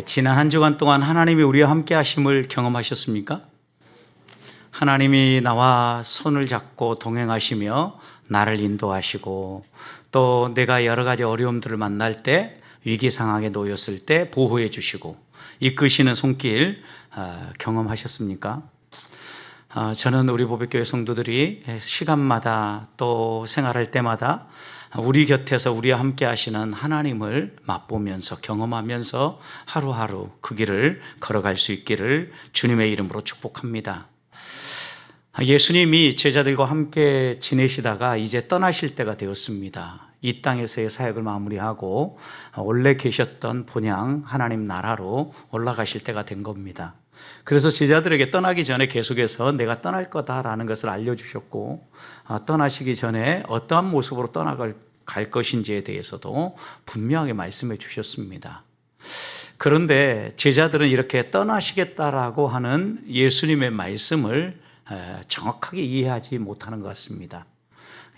지난 한 주간 동안 하나님이 우리와 함께 하심을 경험하셨습니까? 하나님이 나와 손을 잡고 동행하시며 나를 인도하시고 또 내가 여러 가지 어려움들을 만날 때 위기 상황에 놓였을 때 보호해 주시고 이끄시는 손길 경험하셨습니까? 저는 우리 보배교회 성도들이 시간마다 또 생활할 때마다 우리 곁에서 우리와 함께 하시는 하나님을 맛보면서 경험하면서 하루하루 그 길을 걸어갈 수 있기를 주님의 이름으로 축복합니다. 예수님이 제자들과 함께 지내시다가 이제 떠나실 때가 되었습니다. 이 땅에서의 사역을 마무리하고 원래 계셨던 본향 하나님 나라로 올라가실 때가 된 겁니다. 그래서 제자들에게 떠나기 전에 계속해서 내가 떠날 거다라는 것을 알려주셨고 떠나시기 전에 어떠한 모습으로 떠나갈 것인지에 대해서도 분명하게 말씀해 주셨습니다. 그런데 제자들은 이렇게 떠나시겠다라고 하는 예수님의 말씀을 정확하게 이해하지 못하는 것 같습니다.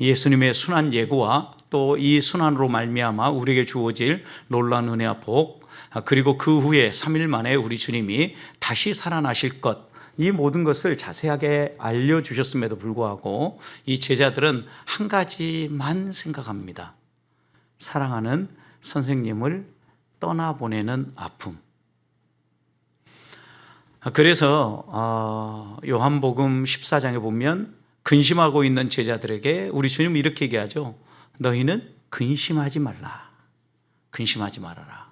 예수님의 순환 예고와 또 이 순환으로 말미암아 우리에게 주어질 놀라운 은혜와 복, 그리고 그 후에 3일 만에 우리 주님이 다시 살아나실 것, 이 모든 것을 자세하게 알려주셨음에도 불구하고 이 제자들은 한 가지만 생각합니다. 사랑하는 선생님을 떠나보내는 아픔. 그래서 요한복음 14장에 보면 근심하고 있는 제자들에게 우리 주님은 이렇게 얘기하죠. 너희는 근심하지 말라. 근심하지 말아라.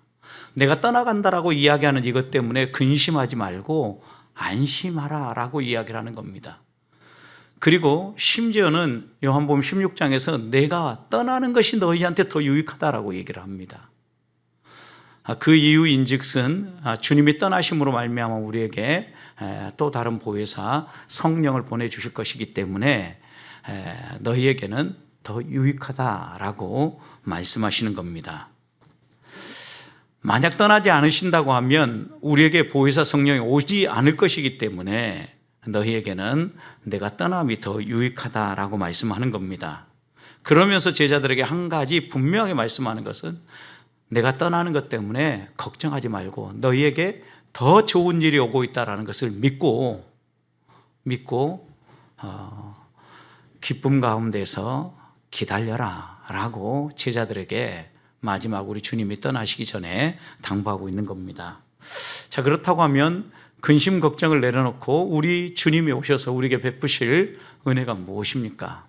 내가 떠나간다라고 이야기하는 이것 때문에 근심하지 말고 안심하라 라고 이야기를 하는 겁니다. 그리고 심지어는 요한복음 16장에서 내가 떠나는 것이 너희한테 더 유익하다라고 얘기를 합니다. 그 이유인즉슨 주님이 떠나심으로 말미암아 우리에게 또 다른 보혜사 성령을 보내주실 것이기 때문에 너희에게는 더 유익하다라고 말씀하시는 겁니다. 만약 떠나지 않으신다고 하면 우리에게 보혜사 성령이 오지 않을 것이기 때문에 너희에게는 내가 떠남이 더 유익하다라고 말씀하는 겁니다. 그러면서 제자들에게 한 가지 분명하게 말씀하는 것은 내가 떠나는 것 때문에 걱정하지 말고 너희에게 더 좋은 일이 오고 있다는 것을 믿고 기쁨 가운데서 기다려라 라고 제자들에게 마지막 우리 주님이 떠나시기 전에 당부하고 있는 겁니다. 자, 그렇다고 하면 근심 걱정을 내려놓고 우리 주님이 오셔서 우리에게 베푸실 은혜가 무엇입니까?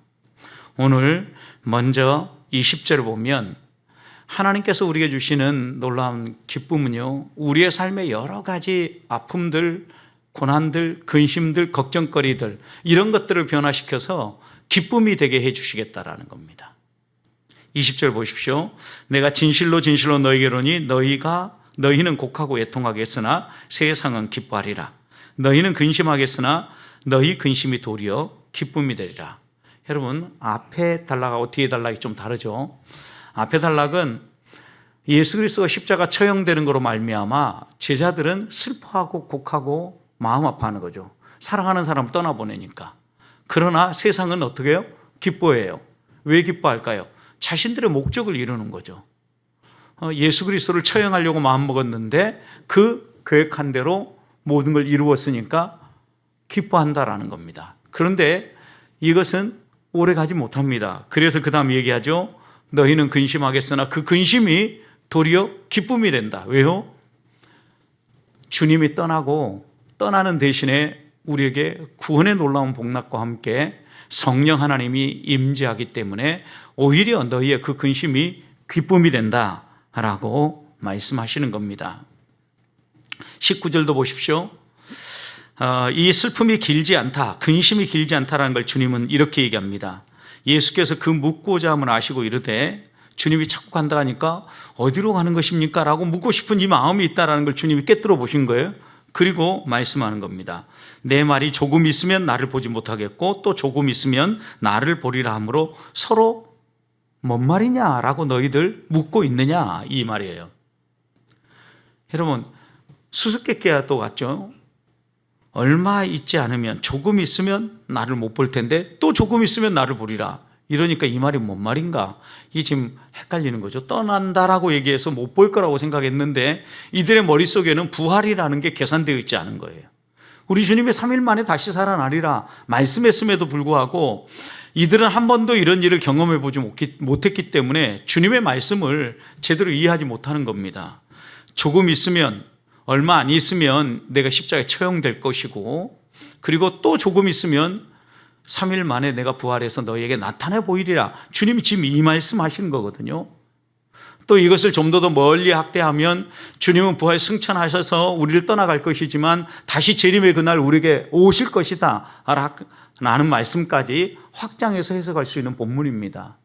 오늘 먼저 20절을 보면 하나님께서 우리에게 주시는 놀라운 기쁨은요, 우리의 삶의 여러 가지 아픔들, 고난들, 근심들, 걱정거리들 이런 것들을 변화시켜서 기쁨이 되게 해주시겠다라는 겁니다. 20절 보십시오. 내가 진실로 진실로 너희에게 이르노니 너희는 곡하고 애통하겠으나 세상은 기뻐하리라. 너희는 근심하겠으나 너희 근심이 도리어 기쁨이 되리라. 여러분, 앞에 단락하고 뒤에 단락이 좀 다르죠. 앞에 단락은 예수 그리스도가 십자가 처형되는 것으로 말미암아 제자들은 슬퍼하고 곡하고 마음 아파하는 거죠. 사랑하는 사람을 떠나보내니까. 그러나 세상은 어떻게 해요? 기뻐해요. 왜 기뻐할까요? 자신들의 목적을 이루는 거죠. 예수 그리스도를 처형하려고 마음먹었는데 그 계획한 대로 모든 걸 이루었으니까 기뻐한다라는 겁니다. 그런데 이것은 오래가지 못합니다. 그래서 그 다음 얘기하죠. 너희는 근심하겠으나 그 근심이 도리어 기쁨이 된다. 왜요? 주님이 떠나는 대신에 우리에게 구원의 놀라운 복락과 함께 성령 하나님이 임재하기 때문에 오히려 너희의 그 근심이 기쁨이 된다라고 말씀하시는 겁니다. 19절도 보십시오. 이 슬픔이 길지 않다, 근심이 길지 않다라는 걸 주님은 이렇게 얘기합니다. 예수께서 그 묻고자 함을 아시고 이르되 주님이 자꾸 간다 하니까 어디로 가는 것입니까? 라고 묻고 싶은 이 마음이 있다는 걸 주님이 꿰뚫어 보신 거예요. 그리고 말씀하는 겁니다. 내 말이 조금 있으면 나를 보지 못하겠고 또 조금 있으면 나를 보리라 하므로 서로 뭔 말이냐라고 너희들 묻고 있느냐 이 말이에요. 여러분, 수수께끼와 또 같죠? 얼마 있지 않으면 조금 있으면 나를 못 볼 텐데 또 조금 있으면 나를 보리라. 이러니까 이 말이 뭔 말인가? 이게 지금 헷갈리는 거죠. 떠난다라고 얘기해서 못 볼 거라고 생각했는데 이들의 머릿속에는 부활이라는 게 계산되어 있지 않은 거예요. 우리 주님이 3일 만에 다시 살아나리라 말씀했음에도 불구하고 이들은 한 번도 이런 일을 경험해 보지 못했기 때문에 주님의 말씀을 제대로 이해하지 못하는 겁니다. 조금 있으면, 얼마 안 있으면 내가 십자가에 처형될 것이고, 그리고 또 조금 있으면 3일 만에 내가 부활해서 너희에게 나타내 보이리라. 주님이 지금 이 말씀 하시는 거거든요. 또 이것을 좀 더 멀리 확대하면 주님은 부활 승천하셔서 우리를 떠나갈 것이지만 다시 재림의 그날 우리에게 오실 것이다 라는 말씀까지 확장해서 해석할 수 있는 본문입니다.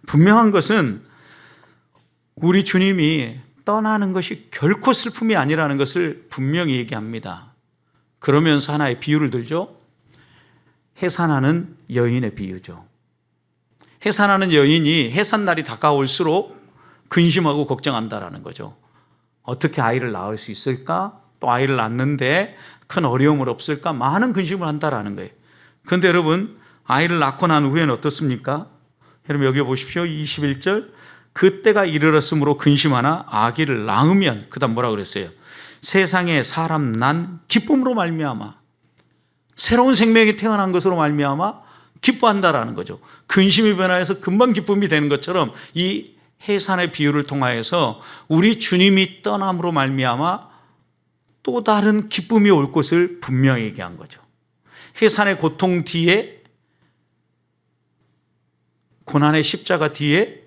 분명한 것은 우리 주님이 떠나는 것이 결코 슬픔이 아니라는 것을 분명히 얘기합니다. 그러면서 하나의 비유를 들죠. 해산하는 여인의 비유죠. 해산하는 여인이 해산날이 다가올수록 근심하고 걱정한다라는 거죠. 어떻게 아이를 낳을 수 있을까? 또 아이를 낳는데 큰 어려움은 없을까? 많은 근심을 한다라는 거예요. 그런데 여러분, 아이를 낳고 난 후에는 어떻습니까? 여러분 여기 보십시오. 21절. 그때가 이르렀으므로 근심하나 아기를 낳으면, 그 다음 뭐라 그랬어요? 세상에 사람 난 기쁨으로 말미암아, 새로운 생명이 태어난 것으로 말미암아 기뻐한다라는 거죠. 근심이 변화해서 금방 기쁨이 되는 것처럼 이 해산의 비유를 통하여서 우리 주님이 떠남으로 말미암아 또 다른 기쁨이 올 것을 분명히 얘기한 거죠. 해산의 고통 뒤에, 고난의 십자가 뒤에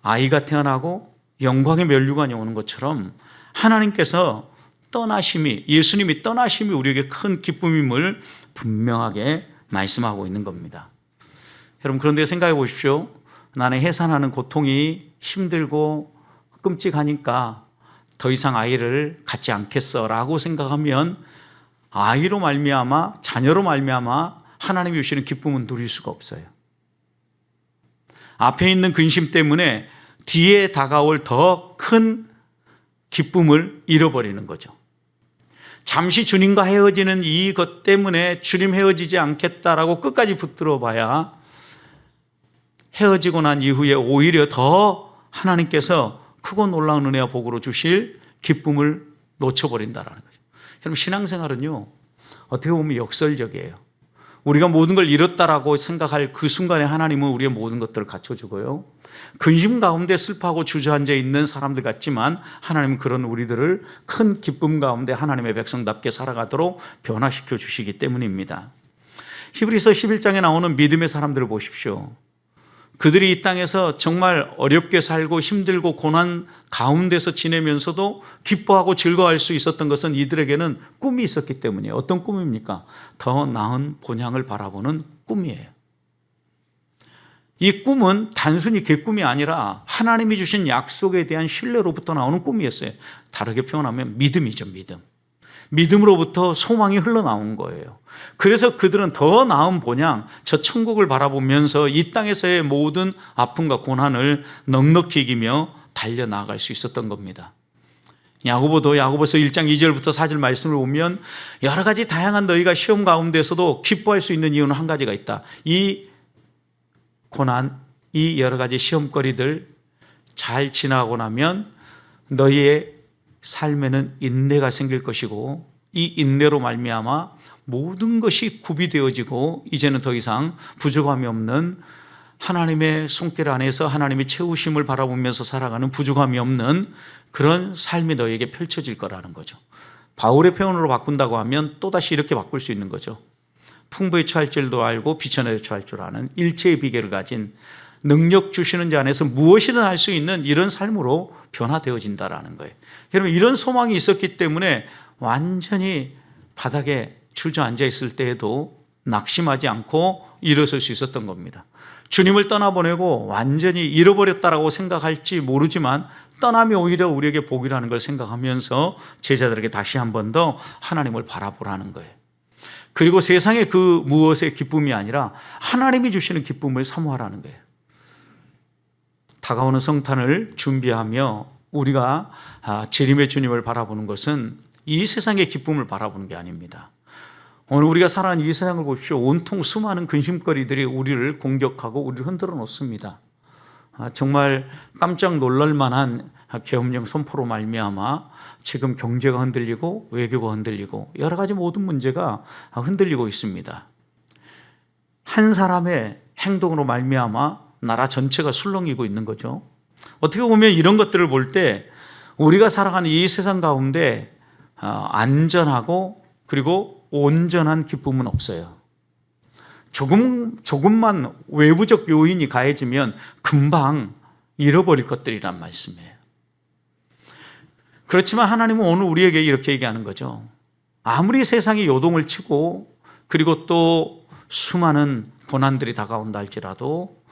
아이가 태어나고 영광의 면류관이 오는 것처럼 하나님께서 떠나심이, 예수님이 떠나심이 우리에게 큰 기쁨임을 분명하게 말씀하고 있는 겁니다. 여러분, 그런데 생각해 보십시오. 나는 해산하는 고통이 힘들고 끔찍하니까 더 이상 아이를 갖지 않겠어 라고 생각하면 아이로 말미암아, 자녀로 말미암아 하나님이 주시는 기쁨은 누릴 수가 없어요. 앞에 있는 근심 때문에 뒤에 다가올 더 큰 기쁨을 잃어버리는 거죠. 잠시 주님과 헤어지는 이것 때문에 주님 헤어지지 않겠다라고 끝까지 붙들어 봐야 헤어지고 난 이후에 오히려 더 하나님께서 크고 놀라운 은혜와 복으로 주실 기쁨을 놓쳐버린다는 거죠. 여러분, 신앙생활은요, 어떻게 보면 역설적이에요. 우리가 모든 걸 잃었다라고 생각할 그 순간에 하나님은 우리의 모든 것들을 갖춰주고요. 근심 가운데 슬퍼하고 주저앉아 있는 사람들 같지만 하나님은 그런 우리들을 큰 기쁨 가운데 하나님의 백성답게 살아가도록 변화시켜 주시기 때문입니다. 히브리서 11장에 나오는 믿음의 사람들을 보십시오. 그들이 이 땅에서 정말 어렵게 살고 힘들고 고난 가운데서 지내면서도 기뻐하고 즐거워할 수 있었던 것은 이들에게는 꿈이 있었기 때문이에요. 어떤 꿈입니까? 더 나은 본향을 바라보는 꿈이에요. 이 꿈은 단순히 개꿈이 아니라 하나님이 주신 약속에 대한 신뢰로부터 나오는 꿈이었어요. 다르게 표현하면 믿음이죠, 믿음. 믿음으로부터 소망이 흘러나온 거예요. 그래서 그들은 더 나은 본향, 저 천국을 바라보면서 이 땅에서의 모든 아픔과 고난을 넉넉히 이기며 달려나갈 수 있었던 겁니다. 야고보도 야고보서 1장 2절부터 4절 말씀을 보면 여러 가지 다양한 너희가 시험 가운데서도 기뻐할 수 있는 이유는 한 가지가 있다. 이 고난, 이 여러 가지 시험거리들 잘 지나고 나면 너희의 삶에는 인내가 생길 것이고 이 인내로 말미암아 모든 것이 구비되어지고 이제는 더 이상 부족함이 없는 하나님의 손길 안에서 하나님의 채우심을 바라보면서 살아가는 부족함이 없는 그런 삶이 너에게 펼쳐질 거라는 거죠. 바울의 표현으로 바꾼다고 하면 또다시 이렇게 바꿀 수 있는 거죠. 풍부에 처할 줄도 알고 비천에 처할 줄 아는 일체의 비결을 가진 능력 주시는 자 안에서 무엇이든 할 수 있는 이런 삶으로 변화되어진다라는 거예요. 여러분, 이런 소망이 있었기 때문에 완전히 바닥에 주저앉아 있을 때에도 낙심하지 않고 일어설 수 있었던 겁니다. 주님을 떠나보내고 완전히 잃어버렸다라고 생각할지 모르지만 떠남이 오히려 우리에게 복이라는 걸 생각하면서 제자들에게 다시 한 번 더 하나님을 바라보라는 거예요. 그리고 세상의 그 무엇의 기쁨이 아니라 하나님이 주시는 기쁨을 사모하라는 거예요. 다가오는 성탄을 준비하며 우리가 재림의 주님을 바라보는 것은 이 세상의 기쁨을 바라보는 게 아닙니다. 오늘 우리가 살아가는 이 세상을 보십시오. 온통 수많은 근심거리들이 우리를 공격하고 우리를 흔들어 놓습니다. 정말 깜짝 놀랄 만한 계엄령 선포로 말미암아 지금 경제가 흔들리고 외교가 흔들리고 여러 가지 모든 문제가 흔들리고 있습니다. 한 사람의 행동으로 말미암아 나라 전체가 술렁이고 있는 거죠. 어떻게 보면 이런 것들을 볼 때 우리가 살아가는 이 세상 가운데 안전하고 그리고 온전한 기쁨은 없어요. 조금만 외부적 요인이 가해지면 금방 잃어버릴 것들이란 말씀이에요. 그렇지만 하나님은 오늘 우리에게 이렇게 얘기하는 거죠. 아무리 세상이 요동을 치고 그리고 또 수많은 고난들이 다가온다 할지라도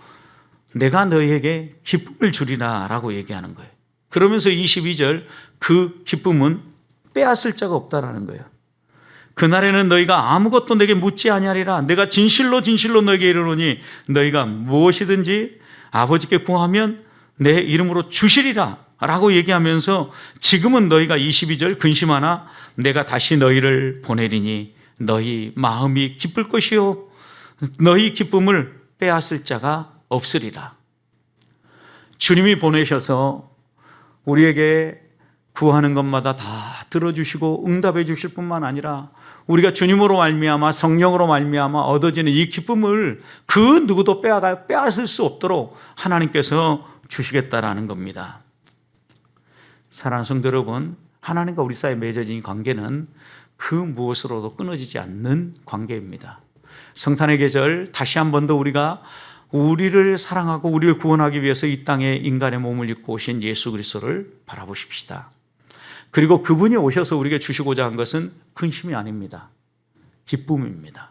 내가 너희에게 기쁨을 주리라 라고 얘기하는 거예요. 그러면서 22절 그 기쁨은 빼앗을 자가 없다라는 거예요. 그날에는 너희가 아무것도 내게 묻지 아니하리라. 내가 진실로 진실로 너에게 이르노니 너희가 무엇이든지 아버지께 구하면 내 이름으로 주시리라 라고 얘기하면서 지금은 너희가 22절 근심하나 내가 다시 너희를 보내리니 너희 마음이 기쁠 것이요 너희 기쁨을 빼앗을 자가 없으리라. 주님이 보내셔서 우리에게 구하는 것마다 다 들어주시고 응답해 주실 뿐만 아니라 우리가 주님으로 말미암아 성령으로 말미암아 얻어지는 이 기쁨을 그 누구도 빼앗을 수 없도록 하나님께서 주시겠다라는 겁니다. 사랑하는 성도 여러분, 하나님과 우리 사이에 맺어진 관계는 그 무엇으로도 끊어지지 않는 관계입니다. 성탄의 계절 다시 한 번 더 우리가 우리를 사랑하고 우리를 구원하기 위해서 이 땅에 인간의 몸을 입고 오신 예수 그리스도를 바라보십시다. 그리고 그분이 오셔서 우리에게 주시고자 한 것은 근심이 아닙니다. 기쁨입니다.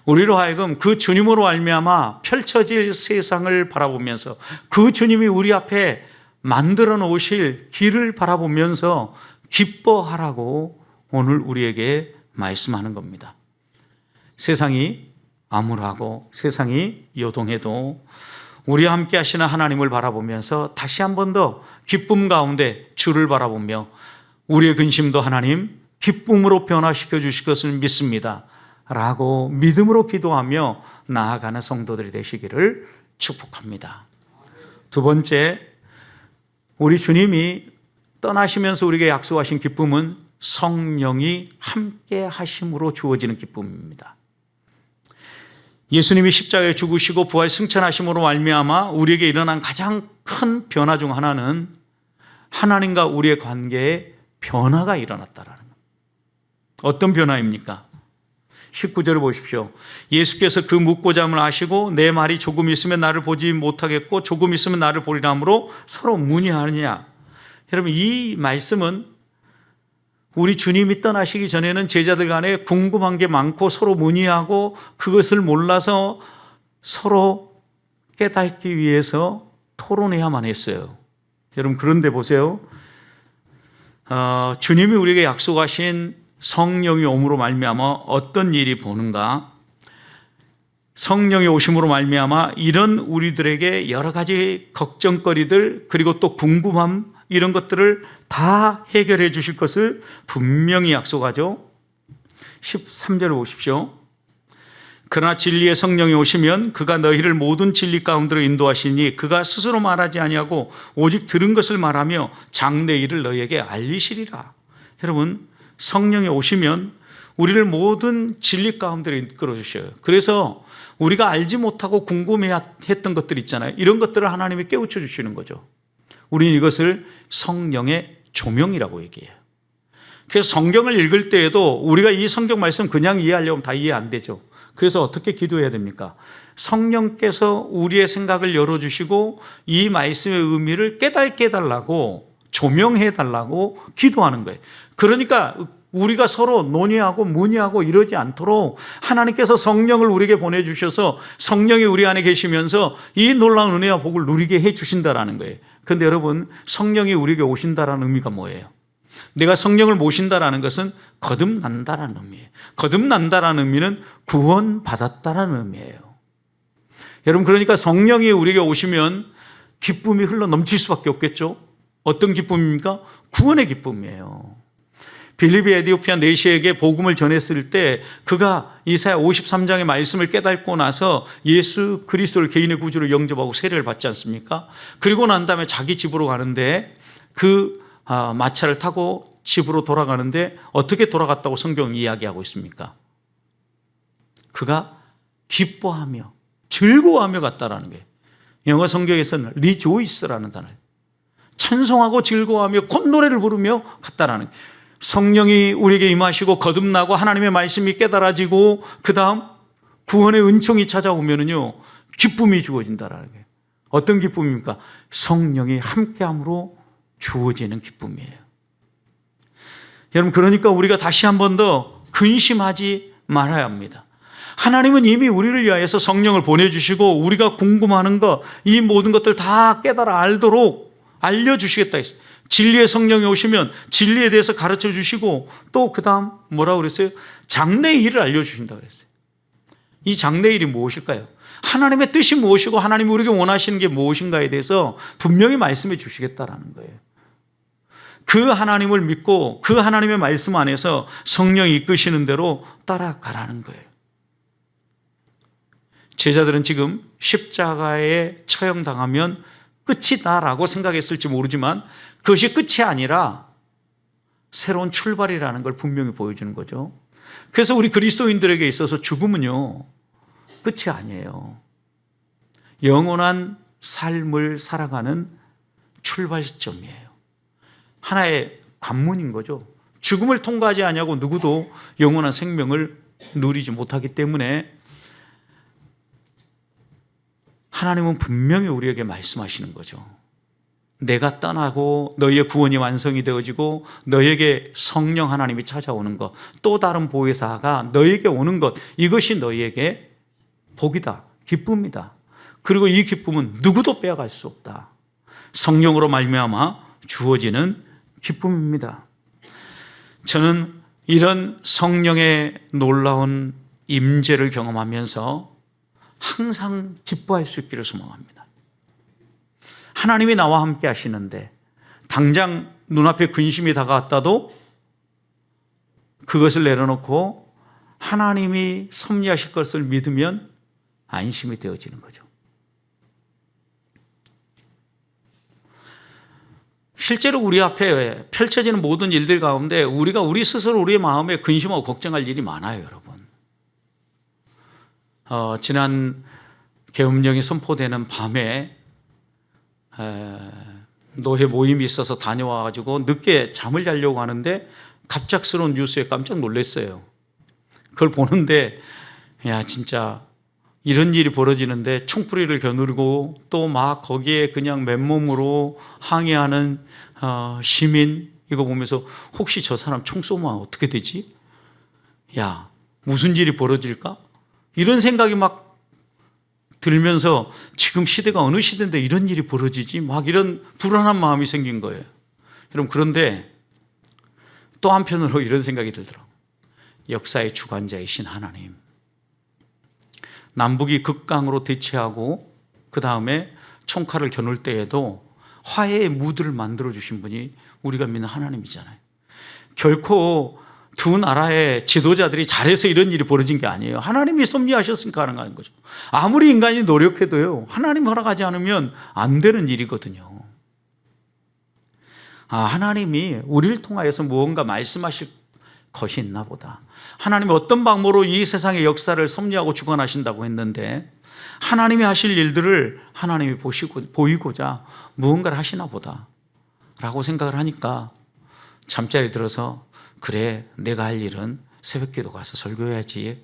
우리로 하여금 그 주님으로 말미암아 펼쳐질 세상을 바라보면서 그 주님이 우리 앞에 만들어 놓으실 길을 바라보면서 기뻐하라고 오늘 우리에게 말씀하는 겁니다. 세상이 암울하고 세상이 요동해도 우리와 함께 하시는 하나님을 바라보면서 다시 한 번 더 기쁨 가운데 주를 바라보며 우리의 근심도 하나님 기쁨으로 변화시켜 주실 것을 믿습니다 라고 믿음으로 기도하며 나아가는 성도들이 되시기를 축복합니다. 두 번째, 우리 주님이 떠나시면서 우리에게 약속하신 기쁨은 성령이 함께 하심으로 주어지는 기쁨입니다. 예수님이 십자가에 죽으시고 부활 승천하심으로 말미암아 우리에게 일어난 가장 큰 변화 중 하나는 하나님과 우리의 관계에 변화가 일어났다라는 겁니다. 어떤 변화입니까? 19절을 보십시오. 예수께서 그 묻고자함을 아시고 내 말이 조금 있으면 나를 보지 못하겠고 조금 있으면 나를 보리라 하므로 서로 문의하느냐. 여러분, 이 말씀은 우리 주님이 떠나시기 전에는 제자들 간에 궁금한 게 많고 서로 문의하고 그것을 몰라서 서로 깨닫기 위해서 토론해야만 했어요. 여러분, 그런데 보세요. 주님이 우리에게 약속하신 성령이 오므로 말미암아 어떤 일이 보는가? 성령이 오심으로 말미암아 이런 우리들에게 여러 가지 걱정거리들 그리고 또 궁금함 이런 것들을 다 해결해 주실 것을 분명히 약속하죠. 13절을 보십시오. 그러나 진리의 성령이 오시면 그가 너희를 모든 진리 가운데로 인도하시니 그가 스스로 말하지 아니하고 오직 들은 것을 말하며 장래 일을 너희에게 알리시리라. 여러분, 성령이 오시면 우리를 모든 진리 가운데로 이끌어 주셔요. 그래서 우리가 알지 못하고 궁금해했던 것들 있잖아요. 이런 것들을 하나님이 깨우쳐 주시는 거죠. 우리는 이것을 성령의 조명이라고 얘기해요. 그래서 성경을 읽을 때에도 우리가 이 성경 말씀 그냥 이해하려면 다 이해 안 되죠. 그래서 어떻게 기도해야 됩니까? 성령께서 우리의 생각을 열어주시고 이 말씀의 의미를 깨닫게 해달라고 조명해 달라고 기도하는 거예요. 그러니까 우리가 서로 논의하고 문의하고 이러지 않도록 하나님께서 성령을 우리에게 보내주셔서 성령이 우리 안에 계시면서 이 놀라운 은혜와 복을 누리게 해주신다라는 거예요. 그런데 여러분, 성령이 우리에게 오신다라는 의미가 뭐예요? 내가 성령을 모신다라는 것은 거듭난다라는 의미예요. 거듭난다라는 의미는 구원받았다라는 의미예요. 여러분, 그러니까 성령이 우리에게 오시면 기쁨이 흘러 넘칠 수밖에 없겠죠. 어떤 기쁨입니까? 구원의 기쁨이에요. 빌립이 에디오피아 내시에게 복음을 전했을 때 그가 이사야 53장의 말씀을 깨닫고 나서 예수 그리스도를 개인의 구주로 영접하고 세례를 받지 않습니까? 그리고 난 다음에 자기 집으로 가는데 그 마차를 타고 집으로 돌아가는데 어떻게 돌아갔다고 성경이 이야기하고 있습니까? 그가 기뻐하며 즐거워하며 갔다라는 게, 영어 성경에서는 rejoice라는 단어예요. 찬송하고 즐거워하며 콧노래를 부르며 갔다라는 거예요. 성령이 우리에게 임하시고 거듭나고 하나님의 말씀이 깨달아지고 그 다음 구원의 은총이 찾아오면은요, 기쁨이 주어진다라는 거예요. 어떤 기쁨입니까? 성령이 함께함으로 주어지는 기쁨이에요. 여러분, 그러니까 우리가 다시 한 번 더 근심하지 말아야 합니다. 하나님은 이미 우리를 위하여서 성령을 보내주시고 우리가 궁금하는 것, 이 모든 것들 다 깨달아 알도록 알려주시겠다 했어요. 진리의 성령이 오시면 진리에 대해서 가르쳐 주시고 또 그 다음 뭐라고 그랬어요? 장래의 일을 알려주신다고 그랬어요. 이 장래의 일이 무엇일까요? 하나님의 뜻이 무엇이고 하나님이 우리에게 원하시는 게 무엇인가에 대해서 분명히 말씀해 주시겠다라는 거예요. 그 하나님을 믿고 그 하나님의 말씀 안에서 성령이 이끄시는 대로 따라가라는 거예요. 제자들은 지금 십자가에 처형당하면 끝이다라고 생각했을지 모르지만 그것이 끝이 아니라 새로운 출발이라는 걸 분명히 보여주는 거죠. 그래서 우리 그리스도인들에게 있어서 죽음은요, 끝이 아니에요. 영원한 삶을 살아가는 출발점이에요. 하나의 관문인 거죠. 죽음을 통과하지 아니하고 누구도 영원한 생명을 누리지 못하기 때문에 하나님은 분명히 우리에게 말씀하시는 거죠. 내가 떠나고 너희의 구원이 완성이 되어지고 너희에게 성령 하나님이 찾아오는 것, 또 다른 보혜사가 너희에게 오는 것, 이것이 너희에게 복이다, 기쁨이다. 그리고 이 기쁨은 누구도 빼앗갈 수 없다. 성령으로 말미암아 주어지는 기쁨입니다. 저는 이런 성령의 놀라운 임재를 경험하면서 항상 기뻐할 수 있기를 소망합니다. 하나님이 나와 함께 하시는데 당장 눈앞에 근심이 다가왔다도 그것을 내려놓고 하나님이 섭리하실 것을 믿으면 안심이 되어지는 거죠. 실제로 우리 앞에 펼쳐지는 모든 일들 가운데 우리가 우리 스스로 우리의 마음에 근심하고 걱정할 일이 많아요, 여러분. 지난 계엄령이 선포되는 밤에 노회 모임이 있어서 다녀와가지고 늦게 잠을 자려고 하는데 갑작스러운 뉴스에 깜짝 놀랐어요. 그걸 보는데 야, 진짜 이런 일이 벌어지는데 총뿌리를 겨누르고 또 막 거기에 그냥 맨몸으로 항의하는 시민, 이거 보면서 혹시 저 사람 총 쏘면 어떻게 되지? 야, 무슨 일이 벌어질까? 이런 생각이 막 들면서 지금 시대가 어느 시대인데 이런 일이 벌어지지? 막 이런 불안한 마음이 생긴 거예요. 여러분, 그런데 또 한편으로 이런 생각이 들더라고요. 역사의 주관자이신 하나님, 남북이 극강으로 대치하고 그 다음에 총칼을 겨눌 때에도 화해의 무드를 만들어주신 분이 우리가 믿는 하나님이잖아요. 결코 두 나라의 지도자들이 잘해서 이런 일이 벌어진 게 아니에요. 하나님이 섭리하셨으니까 가능한 거죠. 아무리 인간이 노력해도요, 하나님 허락하지 않으면 안 되는 일이거든요. 하나님이 우리를 통하여서 무언가 말씀하실 것이 있나 보다. 하나님이 어떤 방법으로 이 세상의 역사를 섭리하고 주관하신다고 했는데 하나님이 하실 일들을 하나님이 보이고자 무언가를 하시나 보다 라고 생각을 하니까 잠자리 들어서 그래, 내가 할 일은 새벽기도 가서 설교해야지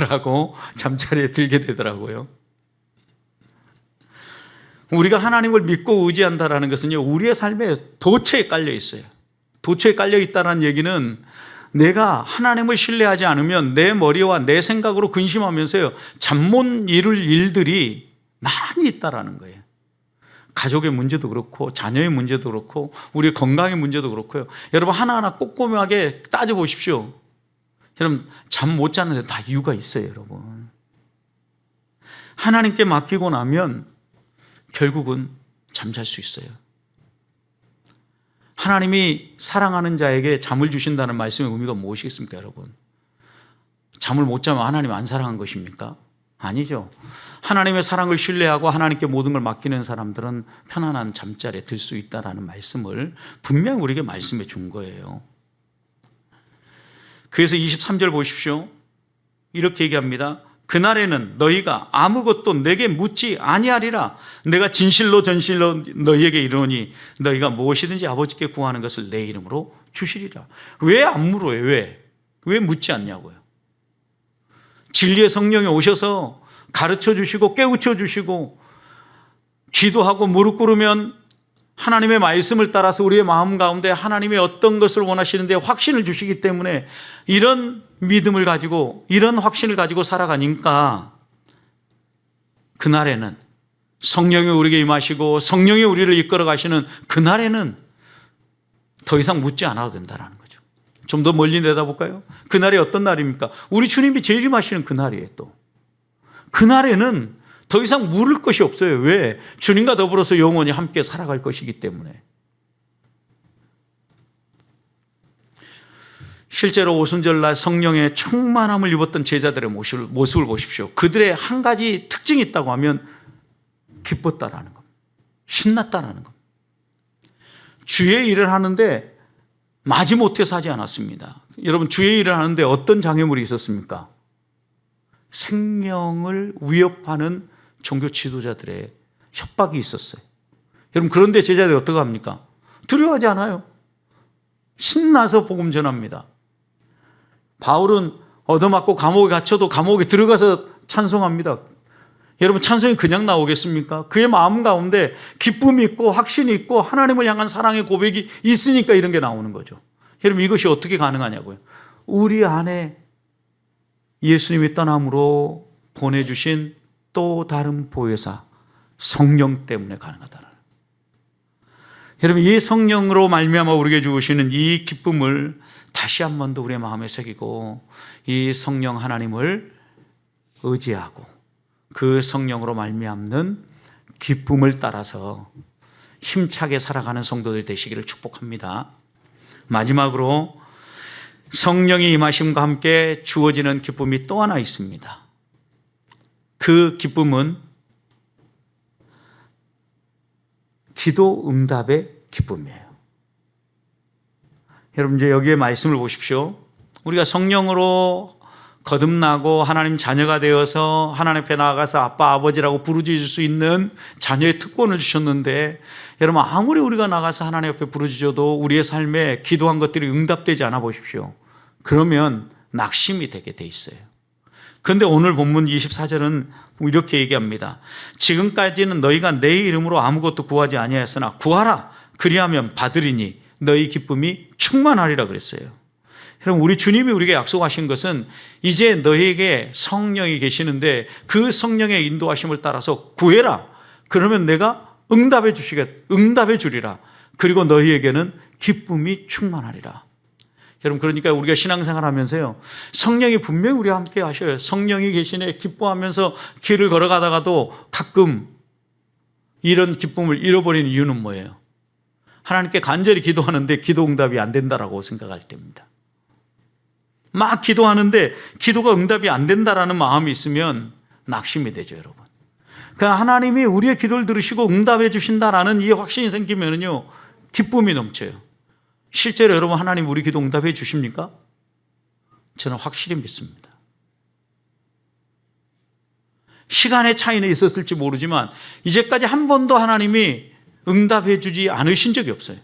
라고 잠자리에 들게 되더라고요. 우리가 하나님을 믿고 의지한다는 것은요, 우리의 삶에 도처에 깔려 있어요. 도처에 깔려 있다는 얘기는 내가 하나님을 신뢰하지 않으면 내 머리와 내 생각으로 근심하면서요, 잠 못 이룰 일들이 많이 있다라는 거예요. 가족의 문제도 그렇고 자녀의 문제도 그렇고 우리의 건강의 문제도 그렇고요. 여러분, 하나하나 꼼꼼하게 따져보십시오. 여러분, 잠 못 자는 데 다 이유가 있어요, 여러분. 하나님께 맡기고 나면 결국은 잠잘 수 있어요. 하나님이 사랑하는 자에게 잠을 주신다는 말씀의 의미가 무엇이겠습니까, 여러분? 잠을 못 자면 하나님 안 사랑한 것입니까? 아니죠. 하나님의 사랑을 신뢰하고 하나님께 모든 걸 맡기는 사람들은 편안한 잠자리에 들 수 있다는 말씀을 분명히 우리에게 말씀해 준 거예요. 그래서 23절 보십시오. 이렇게 얘기합니다. 그날에는 너희가 아무것도 내게 묻지 아니하리라. 내가 진실로 전실로 너희에게 이르노니 너희가 무엇이든지 아버지께 구하는 것을 내 이름으로 주시리라. 왜 안 물어요? 왜 묻지 않냐고요? 진리의 성령이 오셔서 가르쳐 주시고 깨우쳐 주시고 기도하고 무릎 꿇으면 하나님의 말씀을 따라서 우리의 마음 가운데 하나님의 어떤 것을 원하시는데 확신을 주시기 때문에 이런 믿음을 가지고 이런 확신을 가지고 살아가니까 그날에는 성령이 우리에게 임하시고 성령이 우리를 이끌어 가시는 그날에는 더 이상 묻지 않아도 된다는 거죠. 좀 더 멀리 내다볼까요? 그날이 어떤 날입니까? 우리 주님이 재림 임하시는 그날이에요. 또 그날에는 더 이상 물을 것이 없어요. 왜? 주님과 더불어서 영원히 함께 살아갈 것이기 때문에. 실제로 오순절날 성령의 충만함을 입었던 제자들의 모습을 보십시오. 그들의 한 가지 특징이 있다고 하면 기뻤다라는 겁니다. 신났다라는 겁니다. 주의 일을 하는데 마지못해서 하지 않았습니다. 여러분, 주의 일을 하는데 어떤 장애물이 있었습니까? 생명을 위협하는 종교 지도자들의 협박이 있었어요. 여러분, 그런데 제자들이 어떻게 합니까? 두려워하지 않아요. 신나서 복음 전합니다. 바울은 얻어맞고 감옥에 갇혀도 감옥에 들어가서 찬송합니다. 여러분, 찬송이 그냥 나오겠습니까? 그의 마음 가운데 기쁨이 있고 확신이 있고 하나님을 향한 사랑의 고백이 있으니까 이런 게 나오는 거죠. 여러분, 이것이 어떻게 가능하냐고요? 우리 안에 예수님이 떠남으로 보내주신 또 다른 보혜사 성령 때문에 가능하다는. 여러분, 이 성령으로 말미암아 우리에게 주시는 이 기쁨을 다시 한 번 더 우리의 마음에 새기고 이 성령 하나님을 의지하고 그 성령으로 말미암는 기쁨을 따라서 힘차게 살아가는 성도들 되시기를 축복합니다. 마지막으로 성령의 임하심과 함께 주어지는 기쁨이 또 하나 있습니다. 그 기쁨은 기도 응답의 기쁨이에요. 여러분, 이제 여기에 말씀을 보십시오. 우리가 성령으로 거듭나고 하나님 자녀가 되어서 하나님 앞에 나아가서 아빠, 아버지라고 부르짖을 수 있는 자녀의 특권을 주셨는데, 여러분, 아무리 우리가 나가서 하나님 앞에 부르짖어도 우리의 삶에 기도한 것들이 응답되지 않아 보십시오. 그러면 낙심이 되게 돼 있어요. 그런데 오늘 본문 24절은 이렇게 얘기합니다. 지금까지는 너희가 내 이름으로 아무것도 구하지 아니하였으나 구하라. 그리하면 받으리니 너희 기쁨이 충만하리라 그랬어요. 여러분, 우리 주님이 우리에게 약속하신 것은 이제 너희에게 성령이 계시는데 그 성령의 인도하심을 따라서 구해라. 그러면 내가 응답해 주리라. 그리고 너희에게는 기쁨이 충만하리라. 여러분, 그러니까 우리가 신앙생활 하면서요, 성령이 분명히 우리와 함께 하셔요. 성령이 계시네 기뻐하면서 길을 걸어가다가도 가끔 이런 기쁨을 잃어버리는 이유는 뭐예요? 하나님께 간절히 기도하는데 기도 응답이 안 된다라고 생각할 때입니다. 막 기도하는데 기도가 응답이 안 된다라는 마음이 있으면 낙심이 되죠, 여러분. 그러니까 하나님이 우리의 기도를 들으시고 응답해 주신다라는 이 확신이 생기면요, 기쁨이 넘쳐요. 실제로 여러분, 하나님 우리 기도 응답해 주십니까? 저는 확실히 믿습니다. 시간의 차이는 있었을지 모르지만 이제까지 한 번도 하나님이 응답해 주지 않으신 적이 없어요.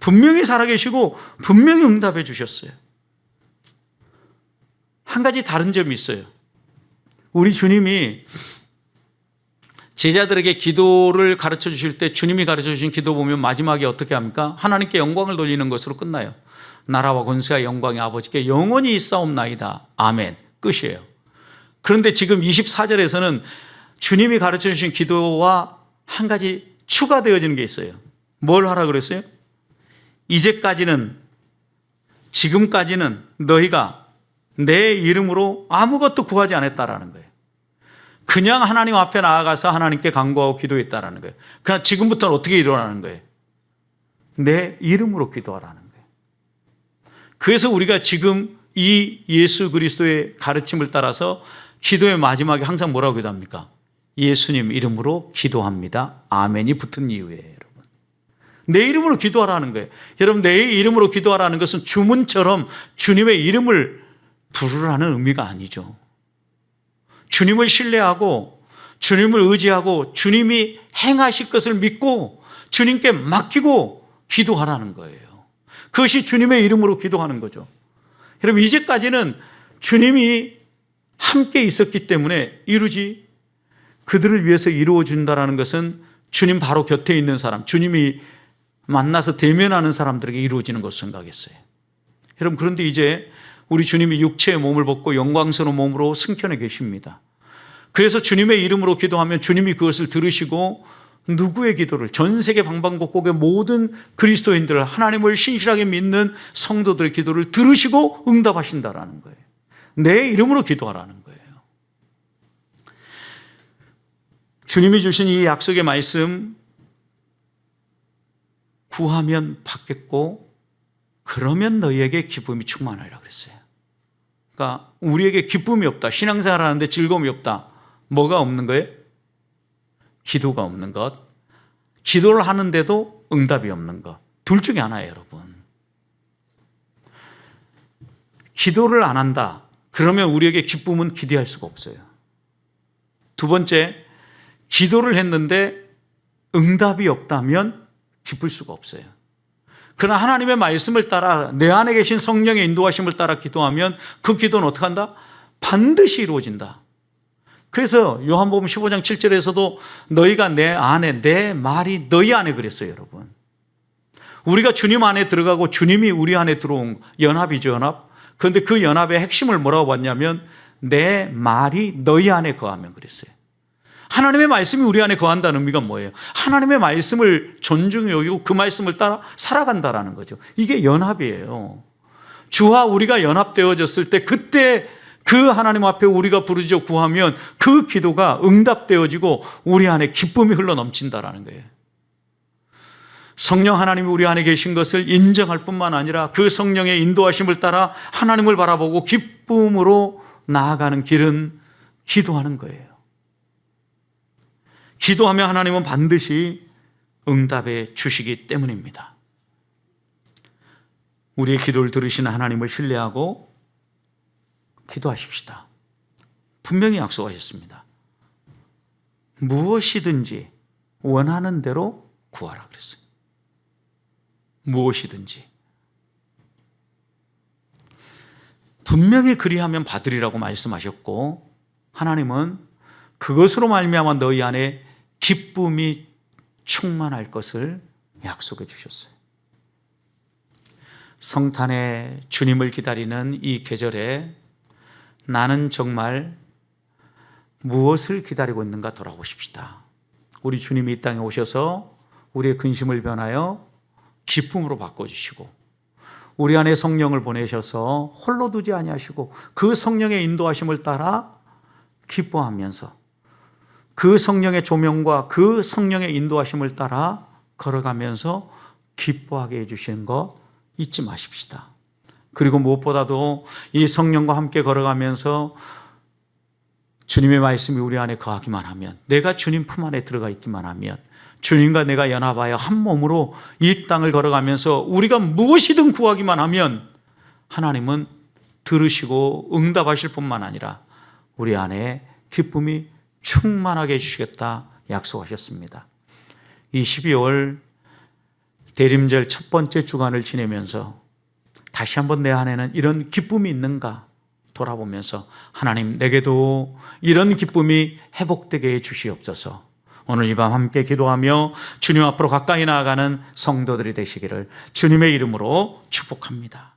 분명히 살아계시고 분명히 응답해 주셨어요. 한 가지 다른 점이 있어요. 우리 주님이 제자들에게 기도를 가르쳐 주실 때 주님이 가르쳐 주신 기도 보면 마지막에 어떻게 합니까? 하나님께 영광을 돌리는 것으로 끝나요. 나라와 권세와 영광이 아버지께 영원히 있사옵나이다. 아멘. 끝이에요. 그런데 지금 24절에서는 주님이 가르쳐 주신 기도와 한 가지 추가되어지는 게 있어요. 뭘 하라 그랬어요? 지금까지는 너희가 내 이름으로 아무것도 구하지 않았다라는 거예요. 그냥 하나님 앞에 나아가서 하나님께 간구하고 기도했다라는 거예요. 그러나 지금부터는 어떻게 일어나는 거예요? 내 이름으로 기도하라는 거예요. 그래서 우리가 지금 이 예수 그리스도의 가르침을 따라서 기도의 마지막에 항상 뭐라고 기도합니까? 예수님 이름으로 기도합니다. 아멘이 붙은 이유예요, 여러분. 내 이름으로 기도하라는 거예요. 여러분, 내 이름으로 기도하라는 것은 주문처럼 주님의 이름을 부르라는 의미가 아니죠. 주님을 신뢰하고 주님을 의지하고 주님이 행하실 것을 믿고 주님께 맡기고 기도하라는 거예요. 그것이 주님의 이름으로 기도하는 거죠. 여러분, 이제까지는 주님이 함께 있었기 때문에 이루지, 그들을 위해서 이루어준다는 것은 주님 바로 곁에 있는 사람, 주님이 만나서 대면하는 사람들에게 이루어지는 것을 생각했어요. 여러분, 그런데 이제 우리 주님이 육체의 몸을 벗고 영광스러운 몸으로 승천해 계십니다. 그래서 주님의 이름으로 기도하면 주님이 그것을 들으시고 누구의 기도를, 전 세계 방방곡곡의 모든 그리스도인들, 하나님을 신실하게 믿는 성도들의 기도를 들으시고 응답하신다라는 거예요. 내 이름으로 기도하라는 거예요. 주님이 주신 이 약속의 말씀, 구하면 받겠고 그러면 너희에게 기쁨이 충만하리라 그랬어요. 그러니까 우리에게 기쁨이 없다, 신앙생활 하는데 즐거움이 없다, 뭐가 없는 거예요? 기도가 없는 것, 기도를 하는데도 응답이 없는 것, 둘 중에 하나예요, 여러분. 기도를 안 한다, 그러면 우리에게 기쁨은 기대할 수가 없어요. 두 번째, 기도를 했는데 응답이 없다면 기쁠 수가 없어요. 그러나 하나님의 말씀을 따라 내 안에 계신 성령의 인도하심을 따라 기도하면 그 기도는 어떻게 한다? 반드시 이루어진다. 그래서 요한복음 15장 7절에서도 너희가 내 안에, 내 말이 너희 안에 그랬어요, 여러분. 우리가 주님 안에 들어가고 주님이 우리 안에 들어온 연합이죠, 연합. 그런데 그 연합의 핵심을 뭐라고 봤냐면 내 말이 너희 안에 거하면 그랬어요. 하나님의 말씀이 우리 안에 거한다는 의미가 뭐예요? 하나님의 말씀을 존중히 여기고 그 말씀을 따라 살아간다라는 거죠. 이게 연합이에요. 주와 우리가 연합되어졌을 때 그때 그 하나님 앞에 우리가 부르짖어 구하면 그 기도가 응답되어지고 우리 안에 기쁨이 흘러넘친다라는 거예요. 성령 하나님이 우리 안에 계신 것을 인정할 뿐만 아니라 그 성령의 인도하심을 따라 하나님을 바라보고 기쁨으로 나아가는 길은 기도하는 거예요. 기도하면 하나님은 반드시 응답해 주시기 때문입니다. 우리의 기도를 들으시는 하나님을 신뢰하고 기도하십시다. 분명히 약속하셨습니다. 무엇이든지 원하는 대로 구하라 그랬어요. 무엇이든지. 분명히 그리하면 받으리라고 말씀하셨고 하나님은 그것으로 말미암아 너희 안에 기쁨이 충만할 것을 약속해 주셨어요. 성탄에 주님을 기다리는 이 계절에 나는 정말 무엇을 기다리고 있는가 돌아보십시다. 우리 주님이 이 땅에 오셔서 우리의 근심을 변하여 기쁨으로 바꿔주시고 우리 안에 성령을 보내셔서 홀로 두지 아니하시고 그 성령의 인도하심을 따라 기뻐하면서 그 성령의 조명과 그 성령의 인도하심을 따라 걸어가면서 기뻐하게 해주시는 것 잊지 마십시다. 그리고 무엇보다도 이 성령과 함께 걸어가면서 주님의 말씀이 우리 안에 거하기만 하면, 내가 주님 품 안에 들어가 있기만 하면, 주님과 내가 연합하여 한 몸으로 이 땅을 걸어가면서 우리가 무엇이든 구하기만 하면 하나님은 들으시고 응답하실 뿐만 아니라 우리 안에 기쁨이 충만하게 해주시겠다 약속하셨습니다. 이 12월 대림절 첫 번째 주간을 지내면서 다시 한번 내 안에는 이런 기쁨이 있는가 돌아보면서 하나님, 내게도 이런 기쁨이 회복되게 해 주시옵소서. 오늘 이 밤 함께 기도하며 주님 앞으로 가까이 나아가는 성도들이 되시기를 주님의 이름으로 축복합니다.